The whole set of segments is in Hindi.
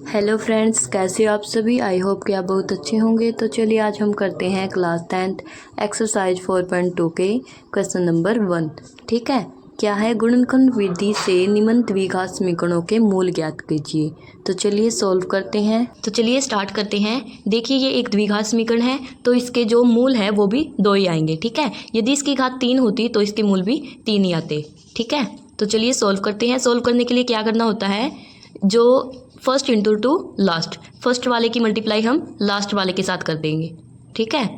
हेलो फ्रेंड्स, कैसे हो आप सभी। आई होप कि आप बहुत अच्छे होंगे। तो चलिए आज हम करते हैं क्लास 10th एक्सरसाइज 4.2 के क्वेश्चन नंबर 1। ठीक है, क्या है गुणनखंड विधि से निम्न द्विघात समीकरणों के मूल ज्ञात कीजिए। तो चलिए सॉल्व करते हैं। तो चलिए स्टार्ट करते हैं। देखिए ये एक द्विघात समीकरण है तो इसके जो मूल है वो भी 2 ही आएंगे। ठीक है, यदि इसकी घात 3 होती तो इसके मूल भी 3 ही आते। ठीक है, तो चलिए सॉल्व करते हैं। सॉल्व करने के लिए क्या करना होता है, जो first into two last, first वाले की मल्टीप्लाई हम लास्ट वाले के साथ कर देंगे। ठीक है,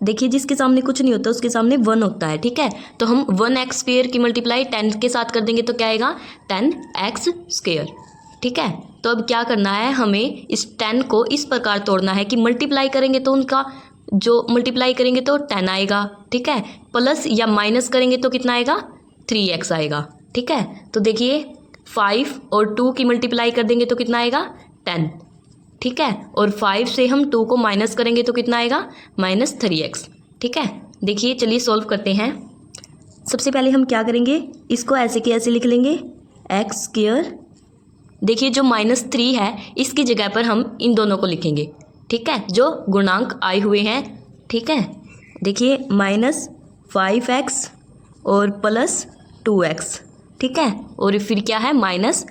देखिए जिसके सामने कुछ नहीं होता उसके सामने 1 होता है। ठीक है, तो हम 1x² की मल्टीप्लाई 10 के साथ कर देंगे तो क्या आएगा 10x²। ठीक है, तो अब क्या करना है, हमें इस 10 को इस प्रकार तोड़ना है कि मल्टीप्लाई करेंगे तो उनका जो मल्टीप्लाई करेंगे तो 10 आएगा। ठीक है, प्लस या माइनस करेंगे तो कितना आएगा 3x आएगा। ठीक है, तो देखिए 5 और 2 की मल्टीप्लाई कर देंगे तो कितना आएगा 10। ठीक है, और 5 से हम 2 को माइनस करेंगे तो कितना आएगा -3x। ठीक है, देखिए चलिए सॉल्व करते हैं। सबसे पहले हम क्या करेंगे, इसको ऐसे के ऐसे लिख लेंगे x²। देखिए जो -3 है इसकी जगह पर हम इन दोनों को लिखेंगे। ठीक है, जो गुणांक आए हुए हैं। ठीक है, देखिए -5x और +2x। ठीक है, और फिर क्या है -10।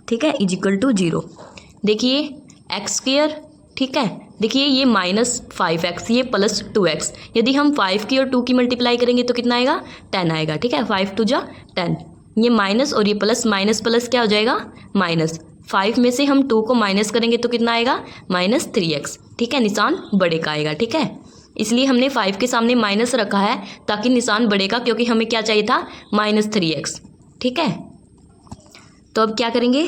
ठीक है, = 0। देखिए x²। ठीक है, देखिए ये -5x, ये +2x। यदि हम 5 की और 2 की मल्टीप्लाई करेंगे तो कितना आएगा 10 आएगा। ठीक है, 5 2 जा 10, ये माइनस और ये प्लस, माइनस प्लस क्या हो जाएगा माइनस। 5 में से हम 2 को माइनस करेंगे तो कितना आएगा -3x। ठीक है, निशान बड़े का आएगा। ठीक है, इसलिए हमने 5 के सामने माइनस रखा है ताकि निशान बढ़ेगा, क्योंकि हमें क्या चाहिए था -3x। ठीक है, तो अब क्या करेंगे,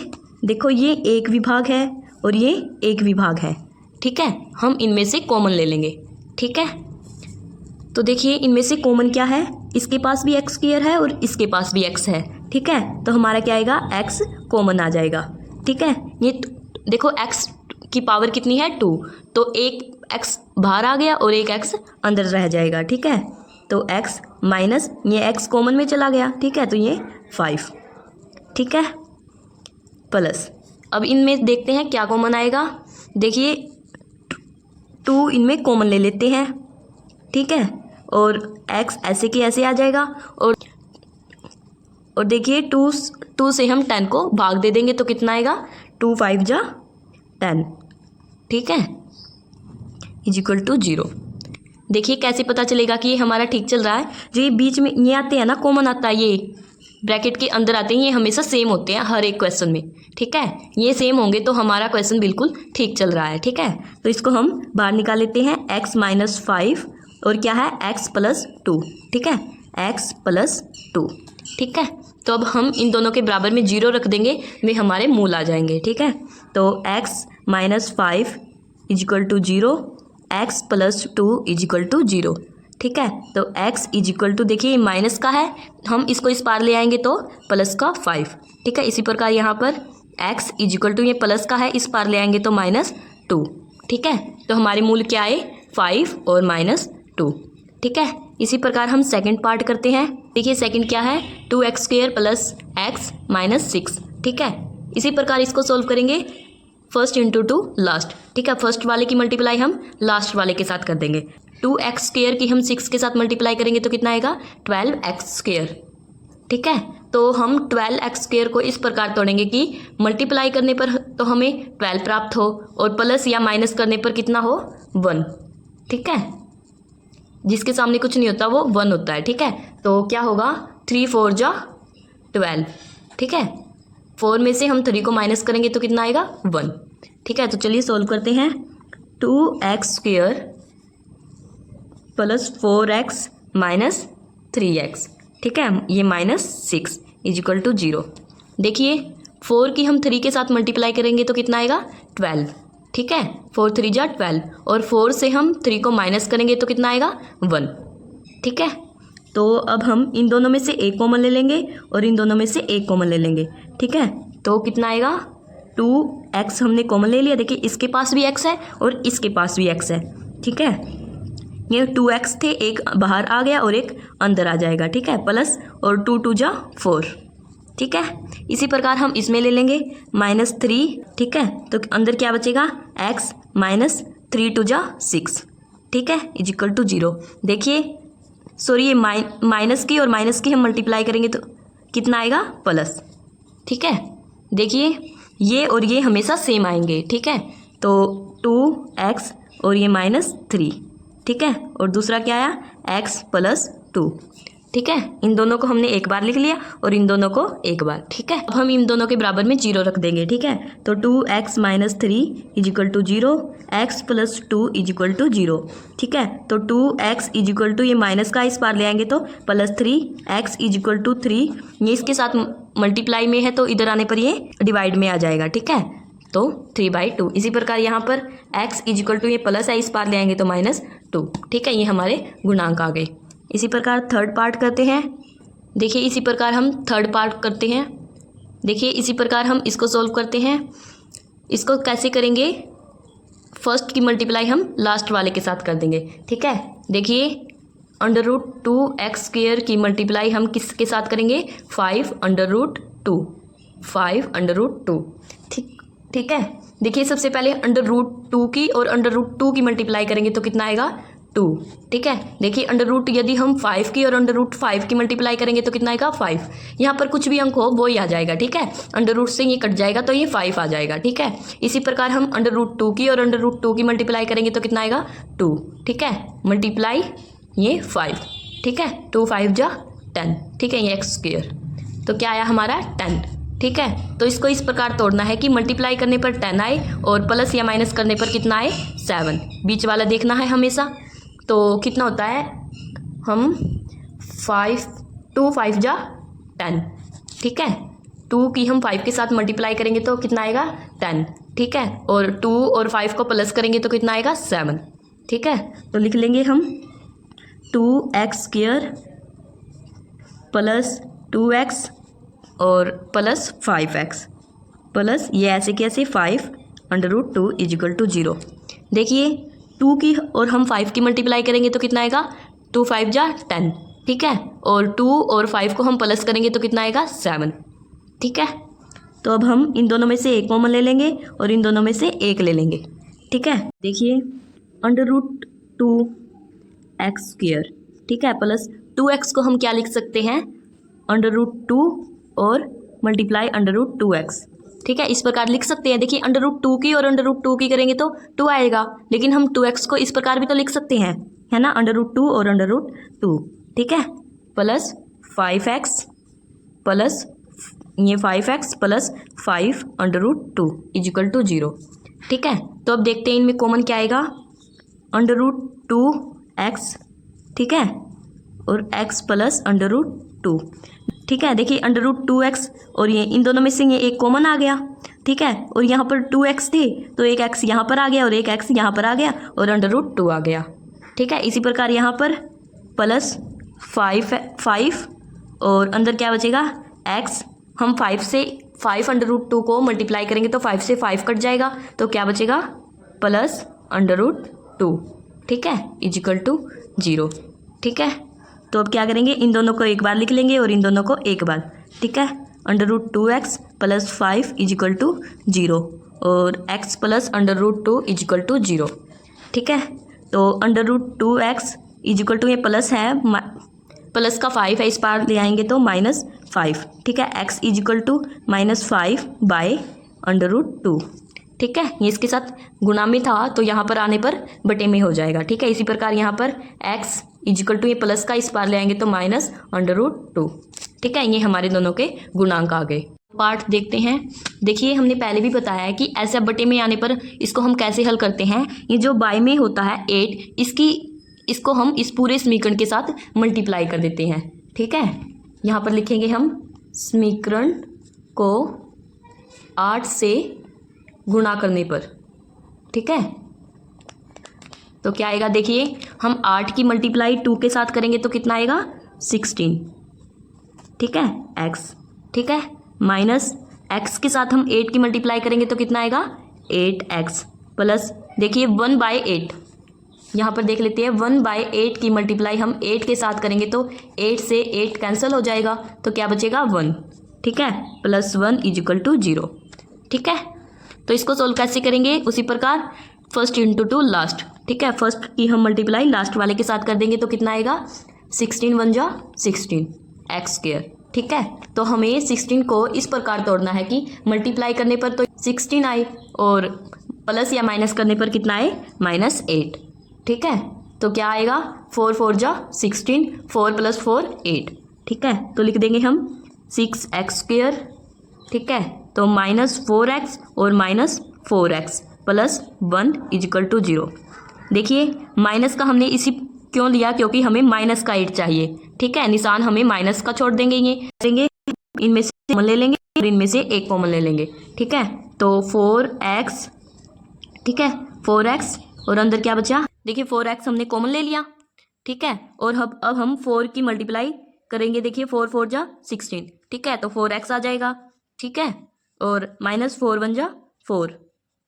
देखो ये एक विभाग है और ये एक विभाग है। ठीक है, हम इनमें से कॉमन ले लेंगे। ठीक है, तो देखिए इनमें से कॉमन क्या है, इसके पास भी x² है और इसके पास भी x है। ठीक है, तो हमारा क्या आएगा x कॉमन आ जाएगा। ठीक है, ये देखो x की पावर कितनी है 2, तो एक x बाहर आ गया और एक x अंदर रह जाएगा। ठीक है, तो x माइनस ये x कॉमन में चला गया। ठीक है, तो ये 5। ठीक है, प्लस अब इनमें देखते हैं क्या कॉमन आएगा। देखिए 2 इनमें कॉमन ले लेते हैं। ठीक है, और x ऐसे के ऐसे आ जाएगा और देखिए 2 से हम 10 को भाग दे देंगे तो कितना आएगा 2 5 जा 10। ठीक है, = 0। देखिए कैसे पता चलेगा कि ये हमारा ठीक चल रहा है, जो ये बीच में ये आते हैं ना, कॉमन आता है, ये ब्रैकेट के अंदर आते हैं, ये हमेशा सेम होते हैं हर एक क्वेश्चन में। ठीक है, ये सेम होंगे तो हमारा क्वेश्चन बिल्कुल ठीक चल रहा है। ठीक है, तो इसको हम बाहर निकाल लेते हैं, x - 5 और क्या है x + 2। ठीक है, x + 2। ठीक है, तो अब हम इन दोनों के बराबर में 0 रख देंगे, वे हमारे मूल आ जाएंगे। ठीक है, तो x - 5 = 0, x + 2 = 0। ठीक है, तो x = देखिए माइनस का है, हम इसको इस पार ले आएंगे तो प्लस का 5। ठीक है, इसी प्रकार यहाँ पर x = ये प्लस का है, इस पार ले आएंगे तो -2। ठीक है, तो हमारे मूल क्या आए 5 और -2। ठीक है, इसी प्रकार हम सेकंड पार्ट करते हैं। देखिए सेकंड क्या है 2x² + x - 6। ठीक है, इसी प्रकार इसको सोल्व करेंगे फर्स्ट इंटू टू लास्ट। ठीक है, फर्स्ट वाले की मल्टीप्लाई हम लास्ट वाले के साथ कर देंगे। 2x² की हम 6 के साथ मल्टीप्लाई करेंगे तो कितना आएगा 12x²। ठीक है, तो हम 12x² को इस प्रकार तोड़ेंगे कि मल्टीप्लाई करने पर तो हमें 12 प्राप्त हो और प्लस या माइनस करने पर कितना हो 1। ठीक है, जिसके सामने कुछ नहीं होता वो 1 होता है। ठीक है, तो क्या होगा 3 4 जा 12। ठीक है, 4 में से हम 3 को माइनस करेंगे तो कितना आएगा 1। ठीक है, तो चलिए सोल्व करते हैं। 2x² + 4x - 3x। ठीक है, ये -6 = 0। देखिए 4 की हम 3 के साथ मल्टीप्लाई करेंगे तो कितना आएगा 12। ठीक है, 4 3 जा 12 और 4 से हम 3 को माइनस करेंगे तो कितना आएगा 1। ठीक है, तो अब हम इन दोनों में से एक कॉमन ले लेंगे और इन दोनों में से एक कॉमन ले लेंगे। ठीक है, तो कितना आएगा 2x हमने कॉमन ले लिया। देखिए इसके पास भी x है और इसके पास भी x है। ठीक है, ये 2x थे, एक बाहर आ गया और एक अंदर आ जाएगा। ठीक है, प्लस और 2 2 जा 4। ठीक है। इसी प्रकार हम इसमें ले लेंगे -3, ठीक है। तो अंदर क्या बचेगा, x माइनस 3 टू जा 6, ठीक है, इज इक्वल टू 0। देखिए सॉरी, ये माइनस की और माइनस की हम मल्टीप्लाई करेंगे तो कितना आएगा, प्लस, ठीक है। देखिए ये और ये हमेशा सेम आएंगे, ठीक है। तो 2x और ये -3, ठीक है। और दूसरा क्या आया, x प्लस 2, ठीक है। इन दोनों को हमने एक बार लिख लिया और इन दोनों को एक बार, ठीक है। अब हम इन दोनों के बराबर में 0 रख देंगे, ठीक है। तो 2x minus 3 is equal to 0, x plus 2 is equal to 0, ठीक है। तो 2x इज इक्वल टू, ये माइनस का इस बार ले आएंगे तो +3x इज इक्वल टू 3, ये इसके साथ मल्टीप्लाई में है तो इधर आने पर ये डिवाइड में आ जाएगा, ठीक है। तो 3/2। इसी प्रकार यहाँ पर x इज इक्वल टू, ये प्लस है, इस बार ले आएंगे तो -2, ठीक है। ये हमारे गुणांक आ गए। इसी प्रकार थर्ड पार्ट करते हैं। देखिए इसी प्रकार हम थर्ड पार्ट करते हैं। देखिए इसी प्रकार हम इसको सॉल्व करते हैं। इसको कैसे करेंगे, फर्स्ट की मल्टीप्लाई हम लास्ट वाले के साथ कर देंगे, ठीक है। देखिए √2x² की मल्टीप्लाई हम किसके साथ करेंगे, 5√2, 5√2, ठीक है। देखिए सबसे पहले √2 की और √2 की मल्टीप्लाई करेंगे तो कितना आएगा, 2, ठीक है। देखिए √ यदि हम 5 की और √5 की मल्टीप्लाई करेंगे तो कितना आएगा, 5। यहाँ पर कुछ भी अंक हो वो ही आ जाएगा, ठीक है। √ से ये कट जाएगा तो ये 5 आ जाएगा, ठीक है। इसी प्रकार हम √2 की और √2 की मल्टीप्लाई करेंगे तो कितना आएगा, 2, ठीक है। मल्टीप्लाई ये 5, ठीक है। 2 5 जा 10, ठीक है, ये x²। तो क्या आया हमारा 10, ठीक है। तो इसको इस प्रकार तोड़ना है कि मल्टीप्लाई करने पर 10 आए और प्लस या माइनस करने पर कितना आए, 7। बीच वाला देखना है हमेशा। तो कितना होता है, हम 2 5 जा 10, ठीक है। 2 की हम 5 के साथ मल्टीप्लाई करेंगे तो कितना आएगा, 10, ठीक है। और 2 और 5 को प्लस करेंगे तो कितना आएगा, 7, ठीक है। तो लिख लेंगे हम 2x² प्लस 2x और प्लस 5x प्लस ये ऐसे कैसे 5√2 इज इक्वल टू 0। देखिए 2 की और हम 5 की मल्टीप्लाई करेंगे तो कितना आएगा, 2 5 जा 10, ठीक है। और 2 और 5 को हम प्लस करेंगे तो कितना आएगा, 7, ठीक है। तो अब हम इन दोनों में से एक कॉमन ले लेंगे और इन दोनों में से एक ले लेंगे, ठीक है। देखिए √2x², ठीक है, प्लस 2x को हम क्या लिख सकते हैं, √2 और मल्टीप्लाई √2x, ठीक है, इस प्रकार लिख सकते हैं। देखिए √2 की और √2 की करेंगे तो 2 आएगा, लेकिन हम 2x को इस प्रकार भी तो लिख सकते हैं, है ना, √2 और √2, ठीक है। प्लस 5x प्लस ये 5x plus 5√2 is equal to 0, ठीक है। तो अब देखते हैं इनमें कॉमन क्या आएगा, √2x, ठीक है, और x प्लस √2, ठीक है। देखिए √2x और ये इन दोनों में से ये एक कॉमन आ गया, ठीक है। और यहाँ पर 2x थे तो एक x यहाँ पर आ गया और एक x यहाँ पर आ गया और √2 आ गया, ठीक है। इसी प्रकार यहाँ पर प्लस 5 और अंदर क्या बचेगा, x। हम 5 से 5√2 को मल्टीप्लाई करेंगे तो 5 से 5 कट जाएगा तो क्या बचेगा, प्लस √2, ठीक है, इज इक्वल टू 0, ठीक है। तो अब क्या करेंगे, इन दोनों को एक बार लिख लेंगे और इन दोनों को एक बार, ठीक है। √2x plus 5 is equal to 0 और x plus √2 is equal to 0, ठीक है। तो √2x इज इक्वल टू, ये प्लस है, प्लस का 5 है, इस पार ले आएंगे तो -5, ठीक है। x इज इक्वल टू -5/√2, ठीक है। ये इसके साथ गुणा में था तो यहाँ पर आने पर बटे में हो जाएगा, ठीक है। इसी प्रकार यहाँ पर x इज इक्वल टू, ये प्लस का इस पार ले आएंगे तो -√2, ठीक है। ये हमारे दोनों के गुणांक आ गए। पार्ट देखते हैं। देखिए हमने पहले भी बताया है कि ऐसे बटे में आने पर इसको हम कैसे हल करते हैं। ये जो बाय में होता है 8, इसको हम इस पूरे समीकरण के साथ मल्टीप्लाई कर देते हैं, ठीक है। यहाँ पर लिखेंगे हम समीकरण को 8 से गुणा करने पर, ठीक है। तो क्या आएगा, देखिए हम 8 की मल्टीप्लाई 2 के साथ करेंगे तो कितना आएगा, 16, ठीक है, x, ठीक है, माइनस x के साथ हम 8 की मल्टीप्लाई करेंगे तो कितना आएगा, 8x प्लस, देखिए 1/8, यहाँ पर देख लेते हैं 1/8 की मल्टीप्लाई हम 8 के साथ करेंगे तो 8 से 8 कैंसिल हो जाएगा तो क्या बचेगा, 1, ठीक है, +1 = 0, ठीक है। तो इसको सोल्व कैसे करेंगे, उसी प्रकार फर्स्ट इंटू टू लास्ट, ठीक है। फर्स्ट की हम मल्टीप्लाई लास्ट वाले के साथ कर देंगे तो कितना आएगा, 16 × 1 = 16 x², ठीक है। तो हमें 16 को इस प्रकार तोड़ना है कि मल्टीप्लाई करने पर तो 16 आए और प्लस या माइनस करने पर कितना आए, -8, ठीक है। तो क्या आएगा, 4 × 4 = 16, 4 + 4 8, ठीक है। तो लिख देंगे हम 6x², ठीक है। तो -4x और -4x + 1 = 0। देखिए माइनस का हमने इसी क्यों लिया, क्योंकि हमें -8 चाहिए, ठीक है। निशान हमें माइनस का छोड़ देंगे, ये देंगे, इनमें से कॉमन ले लेंगे और इनमें से एक कॉमन ले लेंगे, ठीक है। तो 4x, ठीक है, 4x और अंदर क्या बचा, देखिए 4x हमने कॉमन ले लिया, ठीक है। और अब हम 4 की मल्टीप्लाई करेंगे, देखिए 4 × 4 = 16, ठीक है। तो 4x आ जाएगा, ठीक है। और -4 × 1 = 4,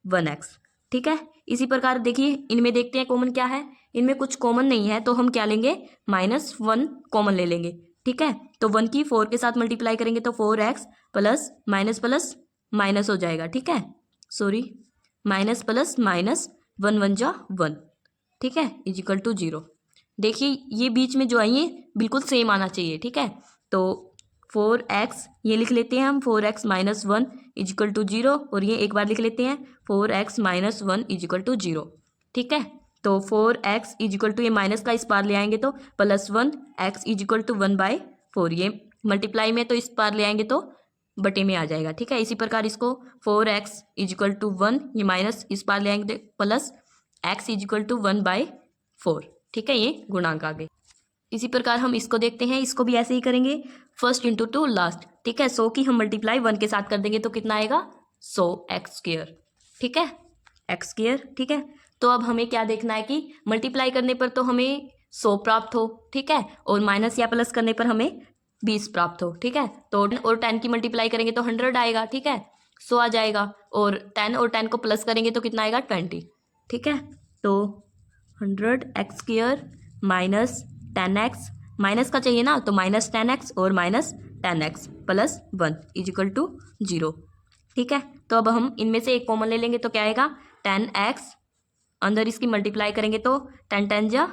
1x, ठीक है। इसी प्रकार देखिए इनमें देखते हैं कॉमन क्या है, इनमें कुछ कॉमन नहीं है तो हम क्या लेंगे, -1 कॉमन ले लेंगे, ठीक है। तो 1 की 4 के साथ मल्टीप्लाई करेंगे तो 4x plus minus plus minus हो जाएगा, ठीक है, सॉरी, माइनस प्लस माइनस 1 × 1 = 1, ठीक है, = 0। देखिए ये बीच में जो है ये बिल्कुल सेम आना चाहिए, ठीक है। तो 4x ये लिख लेते हैं हम, 4x - 1 = 0 और ये एक बार लिख लेते हैं 4x - 1 = 0, ठीक है। तो 4x = ये माइनस का इस पार ले आएंगे तो +1 x = 1/4, ये मल्टीप्लाई में तो इस पार ले आएंगे तो बटे में आ जाएगा, ठीक है। इसी प्रकार इसको 4x = 1, ये माइनस इस पार ले आएंगे तो प्लस x = 1/4, ठीक है, ये गुणांक आ गए। इसी प्रकार हम इसको देखते हैं, इसको भी ऐसे ही करेंगे, फर्स्ट इंटू टू लास्ट, ठीक है। 100 की हम मल्टीप्लाई 1 के साथ कर देंगे तो कितना आएगा, 100x², ठीक है, x², ठीक है। तो अब हमें क्या देखना है कि मल्टीप्लाई करने पर तो हमें 100 प्राप्त हो, ठीक है, और माइनस या प्लस करने पर हमें 20 प्राप्त हो, ठीक है। तो और 10 की मल्टीप्लाई करेंगे तो 100 आएगा, ठीक है, 100 आ जाएगा, और 10 और 10 को प्लस करेंगे तो कितना आएगा, 20, ठीक है। तो 100x² माइनस 10x, माइनस का चाहिए ना, तो -10x और -10x + 1 = 0, ठीक है। तो अब हम इनमें से एक कॉमन ले लेंगे तो क्या आएगा, 10x, अंदर इसकी मल्टीप्लाई करेंगे तो 10 × 10 =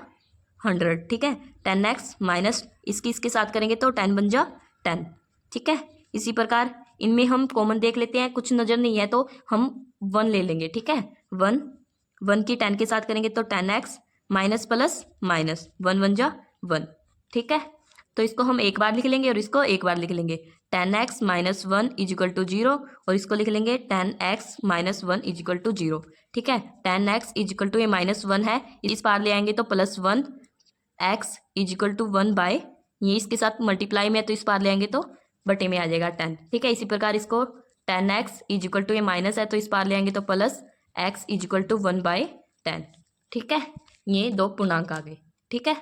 100, ठीक है। 10x माइनस इसके साथ करेंगे तो 10 × 1 = 10, ठीक है। इसी प्रकार इनमें हम कॉमन देख लेते हैं, कुछ नज़र नहीं है तो हम 1 ले लेंगे, ठीक है। 1 की 10 के साथ करेंगे तो 10x माइनस प्लस माइनस 1 × 1 = 1, ठीक है। तो इसको हम एक बार लिख लेंगे और इसको एक बार लिख लेंगे, 10x - 1 = 0 और इसको लिख लेंगे 10x - 1 = 0, ठीक है। 10x = ये -1 है, इस पार ले आएंगे तो +1 x = 1/, ये इसके साथ मल्टीप्लाई में है तो इस पार ले आएंगे तो बटे में आ जाएगा 10, ठीक है। इसी प्रकार इसको 10x = ये माइनस है तो इस पार ले आएंगे तो प्लस x = 1/10, ठीक है। ये दो पूर्णांक आ गए, ठीक है।